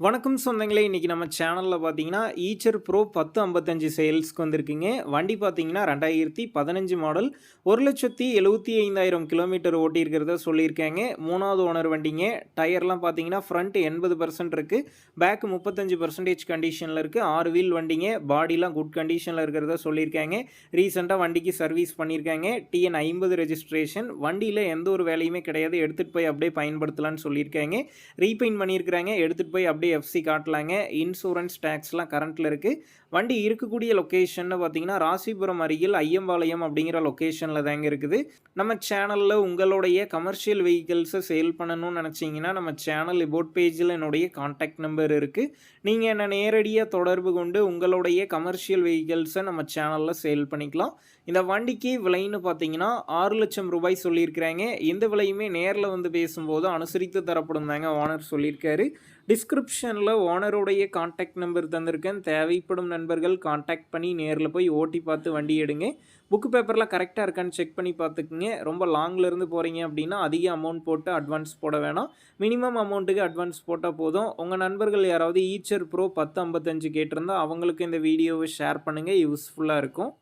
வணக்கம் சொந்தங்களே! இன்னைக்கு நம்ம சேனல்ல பார்த்தீங்கன்னா, ஈச்சர் ப்ரோ 1055 சேல்ஸ்க்கு வந்திருக்குங்க. வண்டி பார்த்தீங்கன்னா 2015 மாடல் 1,75,000 கிலோமீட்டர் ஓட்டியிருக்கிறதா சொல்லியிருக்காங்க. 3வது ஓனர் வண்டிங்க. டயர்லாம் பார்த்தீங்கன்னா, ஃப்ரண்ட் 80% இருக்கு. பேக் 35% கண்டிஷன்ல இருக்கு. 6 வீல் வண்டிங்க. பாடிலாம் குட் கண்டிஷன்ல இருக்கிறதா சொல்லியிருக்காங்க. ரீசென்ட்டா வண்டிக்கு சர்வீஸ் பண்ணியிருக்காங்க. TN 50 registration. வண்டியில எந்த ஒரு வேலையுமே கிடையாது. எடுத்துட்டு போய் அப்படியே பயன்படுத்தலாம்னு சொல்லியிருக்காங்க. ரீபெயிண்ட் பண்ணியிருக்கிறாங்க. எடுத்துட்டு போய் அப்படியே எஃப்சி காட்டலாங்க. இன்சூரன்ஸ் டேக்ஸ்லாம் கரண்ட்ல இருக்கு. வண்டி இருக்கக்கூடிய லொகேஷன்னு பார்த்தீங்கன்னா, ராசிபுரம் அருகில் ஐயம்பாளையம் அப்படிங்கிற லொகேஷன்ல தாங்க இருக்குது. நம்ம சேனல்ல உங்களுடைய கமர்ஷியல் வெஹிக்கிள்ஸ சேல் பண்ணணும்னு நெனச்சீங்கன்னா, நம்ம சேனல் அபவுட் பேஜ்ல என்னுடைய கான்டாக்ட் நம்பர் இருக்கு. நீங்க என்ன நேரடியா தொடர்பு கொண்டு உங்களுடைய கமர்ஷியல் வெஹிக்கிள்ஸ நம்ம சேனல்ல சேல் பண்ணிக்கலாம். இந்த வண்டிக்கு விலைன்னு பார்த்தீங்கன்னா, ரூ. 6,00,000 சொல்லியிருக்கிறாங்க. இந்த விலையுமே நேர்ல வந்து பேசும்போது அனுசரித்து தரப்படும் தாங்க ஓனர் சொல்லியிருக்காரு. டிஸ்கிரிப்ஷன்ல ஓனருடைய கான்டாக்ட் நம்பர் தந்திருக்கேன். தேவைப்படும் நண்பர்கள் கான்டாக்ட் பண்ணி நேர்ல போய் ஓட்டி பார்த்து வண்டி எடுங்க. புக் பேப்பர்லாம் கரெக்ட்டா இருக்கான்னு செக் பண்ணி பார்த்துக்குங்க. ரொம்ப லாங்ல இருந்து போறீங்க அப்படின்னா, அதிக அமௌண்ட் போட்டு அட்வான்ஸ் போட வேணாம். மினிமம் அமௌண்ட்டுக்கு அட்வான்ஸ் போட்டா போதும். உங்க நண்பர்கள் யாராவது ஈச்சர் ப்ரோ 1055 கேட்டிருந்தா, அவங்களுக்கு இந்த வீடியோவ ஷேர் பண்ணுங்க. யூஸ்ஃபுல்லா இருக்கும்.